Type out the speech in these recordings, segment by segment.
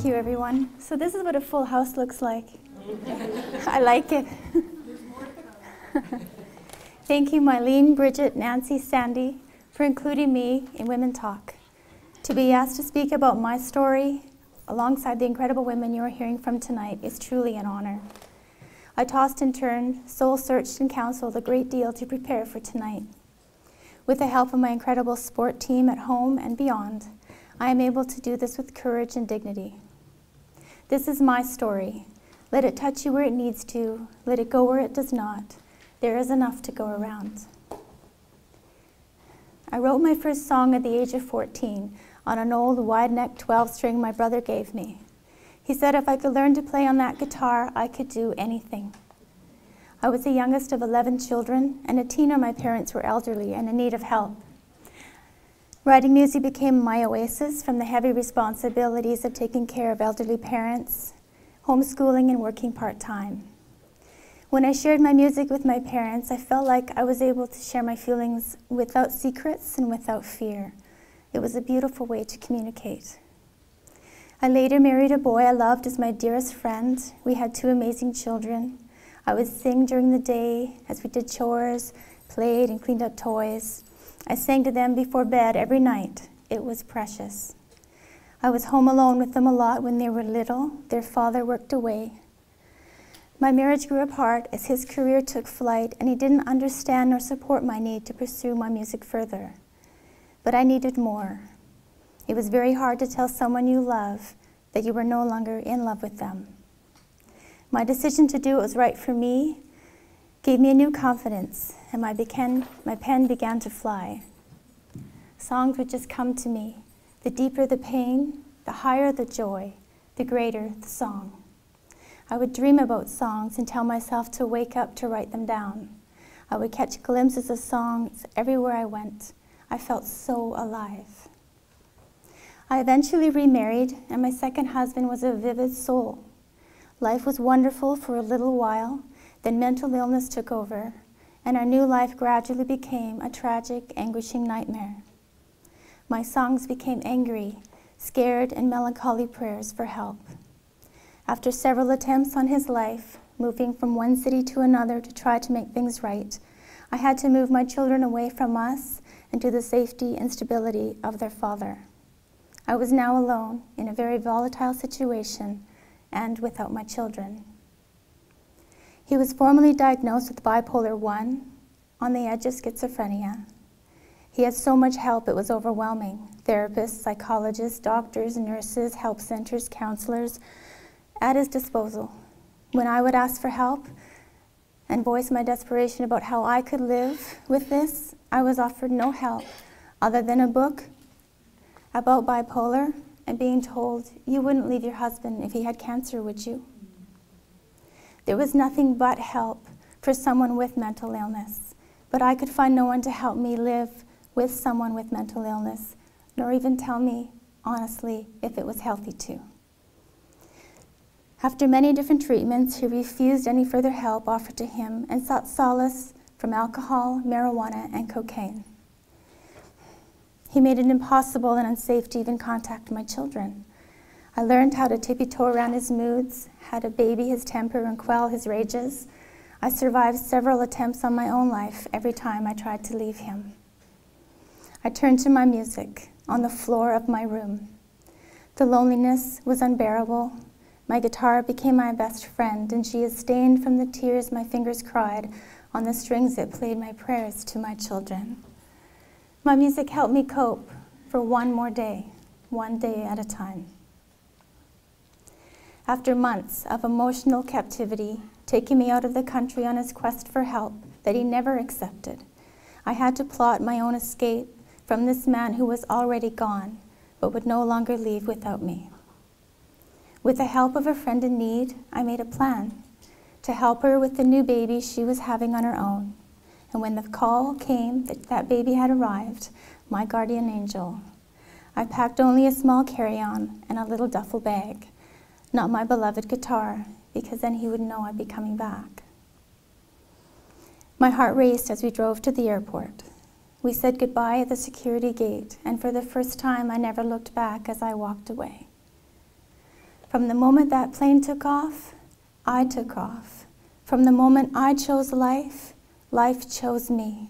you, everyone. So this is what a full house looks like. I like it. Thank you, Mylene, Bridget, Nancy, Sandy, for including me in Women Talk. To be asked to speak about my story alongside the incredible women you are hearing from tonight is truly an honor. I tossed and turned, soul-searched and counseled a great deal to prepare for tonight. With the help of my incredible sport team at home and beyond, I am able to do this with courage and dignity. This is my story. Let it touch you where it needs to. Let it go where it does not. There is enough to go around. I wrote my first song at the age of 14 on an old wide-neck 12-string my brother gave me. He said if I could learn to play on that guitar, I could do anything. I was the youngest of 11 children, and a teen when my parents were elderly and in need of help. Writing music became my oasis from the heavy responsibilities of taking care of elderly parents, homeschooling, and working part-time. When I shared my music with my parents, I felt like I was able to share my feelings without secrets and without fear. It was a beautiful way to communicate. I later married a boy I loved as my dearest friend. We had 2 amazing children. I would sing during the day as we did chores, played, and cleaned up toys. I sang to them before bed every night. It was precious. I was home alone with them a lot when they were little. Their father worked away. My marriage grew apart as his career took flight, and he didn't understand nor support my need to pursue my music further. But I needed more. It was very hard to tell someone you love that you were no longer in love with them. My decision to do what was right for me gave me a new confidence, and my pen began to fly. Songs would just come to me. The deeper the pain, the higher the joy, the greater the song. I would dream about songs and tell myself to wake up to write them down. I would catch glimpses of songs everywhere I went. I felt so alive. I eventually remarried, and my second husband was a vivid soul. Life was wonderful for a little while, then mental illness took over, and our new life gradually became a tragic, anguishing nightmare. My songs became angry, scared, and melancholy prayers for help. After several attempts on his life, moving from one city to another to try to make things right, I had to move my children away from us and to the safety and stability of their father. I was now alone in a very volatile situation and without my children. He was formally diagnosed with bipolar 1, on the edge of schizophrenia. He had so much help it was overwhelming. Therapists, psychologists, doctors, nurses, help centers, counselors, at his disposal. When I would ask for help and voice my desperation about how I could live with this, I was offered no help other than a book about bipolar and being told, you wouldn't leave your husband if he had cancer, would you? There was nothing but help for someone with mental illness, but I could find no one to help me live with someone with mental illness, nor even tell me, honestly, if it was healthy too. After many different treatments, he refused any further help offered to him and sought solace from alcohol, marijuana, and cocaine. He made it impossible and unsafe to even contact my children. I learned how to tippy-toe around his moods, how to baby his temper and quell his rages. I survived several attempts on my own life every time I tried to leave him. I turned to my music on the floor of my room. The loneliness was unbearable. My guitar became my best friend, and she is stained from the tears my fingers cried on the strings that played my prayers to my children. My music helped me cope for one more day, one day at a time. After months of emotional captivity, taking me out of the country on his quest for help that he never accepted, I had to plot my own escape from this man who was already gone, but would no longer leave without me. With the help of a friend in need, I made a plan to help her with the new baby she was having on her own. And when the call came that that baby had arrived, my guardian angel, I packed only a small carry-on and a little duffel bag, not my beloved guitar, because then he would know I'd be coming back. My heart raced as we drove to the airport. We said goodbye at the security gate, and for the first time I never looked back as I walked away. From the moment that plane took off, I took off. From the moment I chose life, life chose me.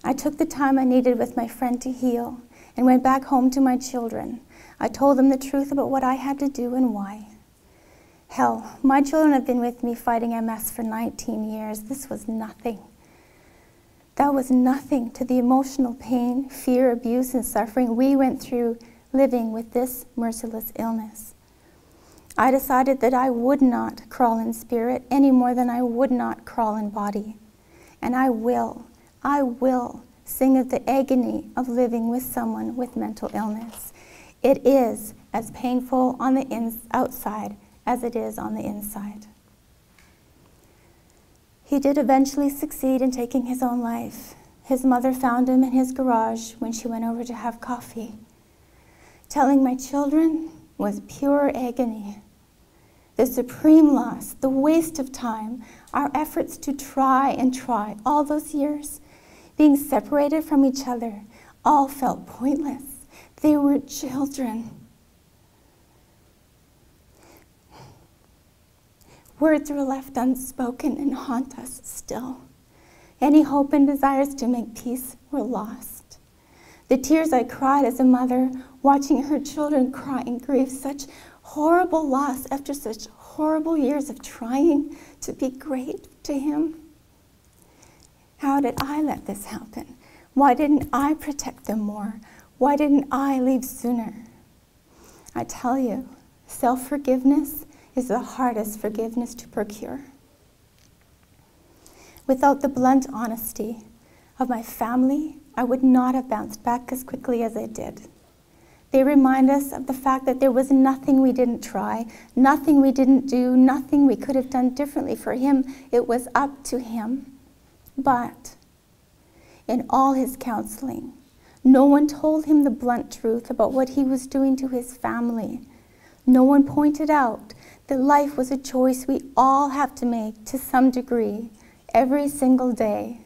I took the time I needed with my friend to heal and went back home to my children. I told them the truth about what I had to do and why. Hell, my children have been with me fighting MS for 19 years. This was nothing. That was nothing to the emotional pain, fear, abuse, and suffering we went through living with this merciless illness. I decided that I would not crawl in spirit any more than I would not crawl in body. And I will sing of the agony of living with someone with mental illness. It is as painful on the outside as it is on the inside. He did eventually succeed in taking his own life. His mother found him in his garage when she went over to have coffee. Telling my children was pure agony. The supreme loss, the waste of time, our efforts to try all those years, being separated from each other, all felt pointless. They were children. Words were left unspoken and haunt us still. Any hope and desires to make peace were lost. The tears I cried as a mother, watching her children cry in grief, such horrible loss after such horrible years of trying to be great to him. How did I let this happen? Why didn't I protect them more? Why didn't I leave sooner? I tell you, self-forgiveness is the hardest forgiveness to procure. Without the blunt honesty of my family, I would not have bounced back as quickly as I did. They remind us of the fact that there was nothing we didn't try, nothing we didn't do, nothing we could have done differently for him. It was up to him. But in all his counseling, no one told him the blunt truth about what he was doing to his family. No one pointed out that life was a choice we all have to make to some degree every single day.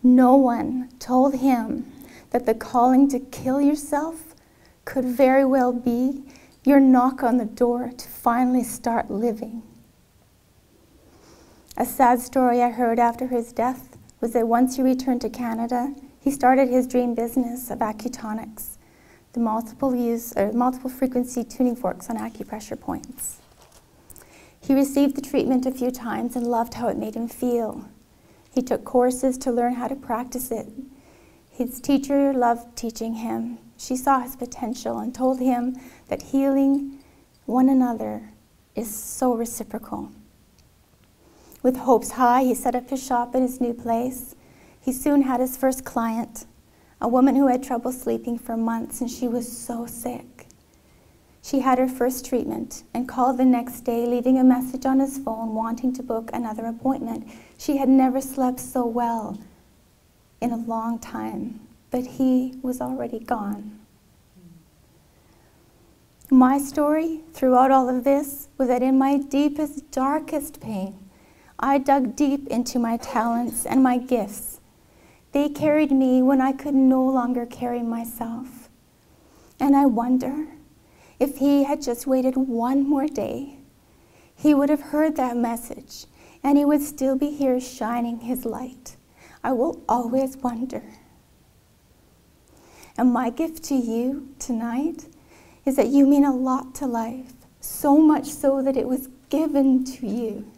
No one told him that the calling to kill yourself could very well be your knock on the door to finally start living. A sad story I heard after his death was that once he returned to Canada, he started his dream business of acutonics, the multiple frequency tuning forks on acupressure points. He received the treatment a few times and loved how it made him feel. He took courses to learn how to practice it. His teacher loved teaching him. She saw his potential and told him that healing one another is so reciprocal. With hopes high, he set up his shop in his new place. He soon had his first client, a woman who had trouble sleeping for months, and she was so sick. She had her first treatment and called the next day, leaving a message on his phone wanting to book another appointment. She had never slept so well in a long time, but he was already gone. My story throughout all of this was that in my deepest, darkest pain, I dug deep into my talents and my gifts. They carried me when I could no longer carry myself. And I wonder if he had just waited one more day, he would have heard that message and he would still be here shining his light. I will always wonder. And my gift to you tonight is that you mean a lot to life, so much so that it was given to you.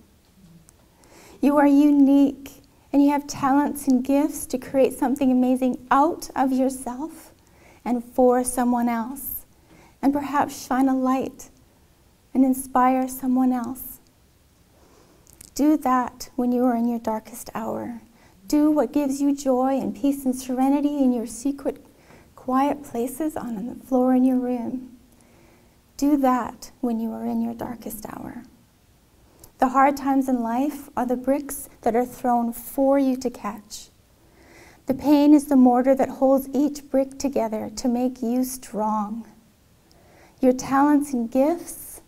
You are unique, and you have talents and gifts to create something amazing out of yourself and for someone else, and perhaps shine a light and inspire someone else. Do that when you are in your darkest hour. Do what gives you joy and peace and serenity in your secret, quiet places on the floor in your room. Do that when you are in your darkest hour. The hard times in life are the bricks that are thrown for you to catch. The pain is the mortar that holds each brick together to make you strong. Your talents and gifts,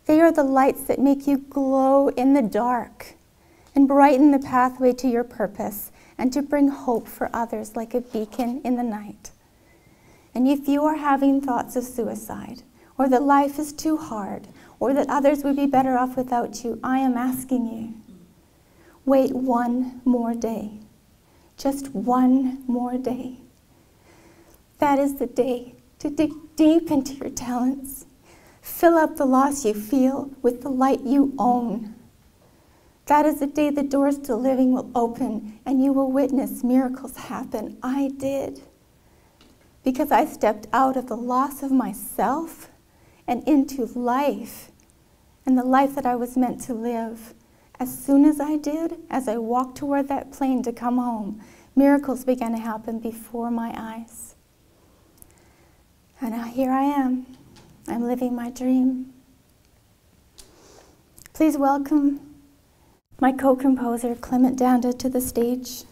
they are the lights that make you glow in the dark and brighten the pathway to your purpose and to bring hope for others like a beacon in the night. And if you are having thoughts of suicide, or that life is too hard, or that others would be better off without you, I am asking you, wait one more day. Just one more day. That is the day to dig deep into your talents. Fill up the loss you feel with the light you own. That is the day the doors to living will open and you will witness miracles happen. I did. Because I stepped out of the loss of myself and into life, and the life that I was meant to live. As soon as I did, as I walked toward that plane to come home, miracles began to happen before my eyes. And now here I am. I'm living my dream. Please welcome my co-composer, Clement Danda, to the stage.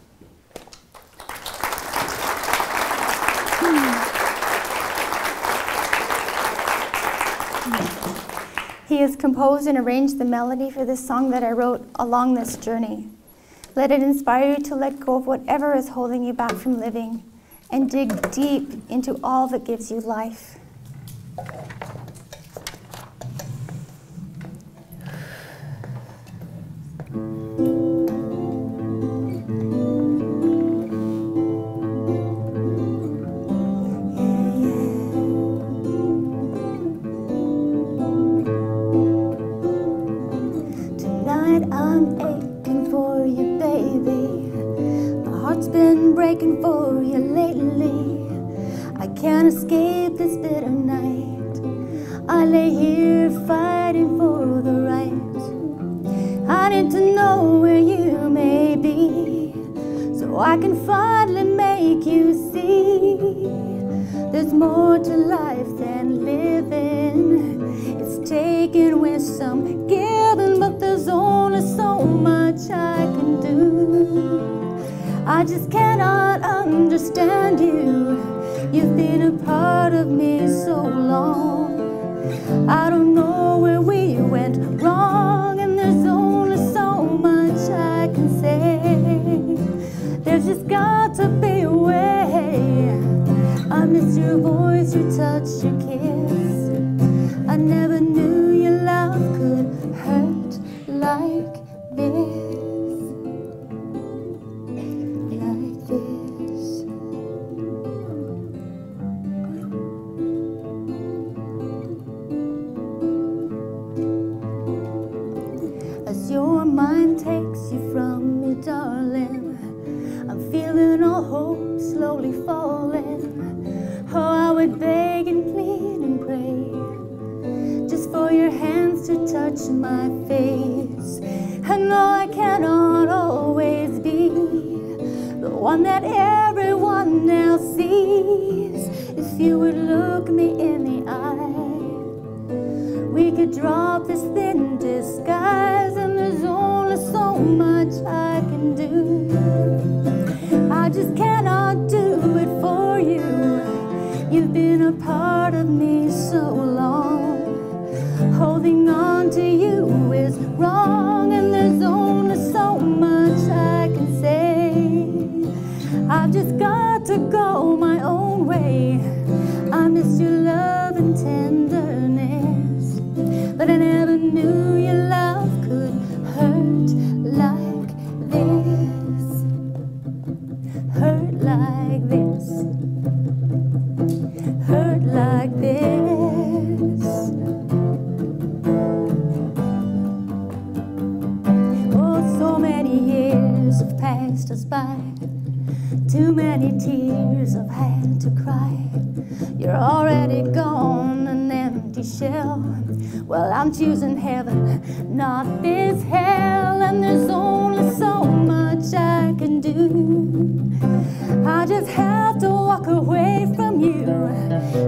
He has composed and arranged the melody for this song that I wrote along this journey. Let it inspire you to let go of whatever is holding you back from living and dig deep into all that gives you life. I'm aching for you, baby. My heart's been breaking for you lately. I can't escape this bitter night. I lay here fighting for the right. I need to know where you may be, so I can finally make you see there's more to life than living. It's taken with some giving, but there's only so much I can do. I just cannot understand you. You've been a part of me so long. I don't know where we went wrong, and there's only so much I can say. There's just got to be a way. I miss your voice, your touch, your kiss. I never knew your love could hurt like this. Like this. As your mind takes you from me, darling, I'm feeling all hope slowly falling. Oh, I would beg and plead and pray just for your hands to touch my face. I know I cannot always be the one that everyone else sees. If you would look me in the eye, we could drop this thin disguise, and there's only so much I can do. I just cannot do it for you. You've been a part of me so long. Holding on to you is wrong, and there's only so much I can say. I've just got to go my own way. I miss your love and tenderness, but I never knew your love could hurt like this. Hurt like this. Hurt like this. Oh, so many years have passed us by. Too many tears I've had to cry. You're already gone, an empty shell. Well, I'm choosing heaven, not this hell, and there's only so much I can do. I just have to walk away from you.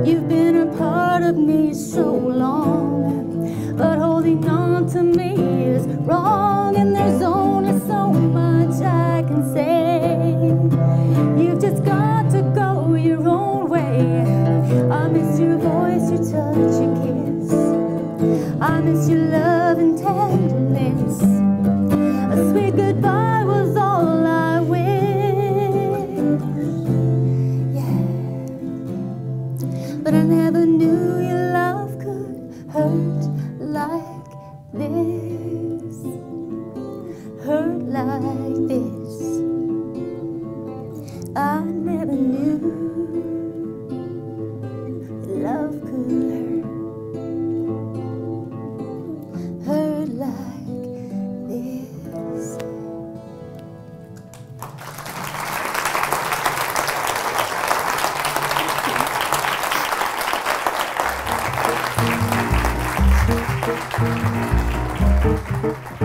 You've been a part of me so long, but holding on to me is wrong, and there's only so much I can say. You've just got to go your own way. I miss your voice, your touch, your kiss. I miss your love and tenderness. A sweet goodbye was all I wish. Yeah. But I never knew your love could hurt like this. I never knew that love could hurt like this. Thank you.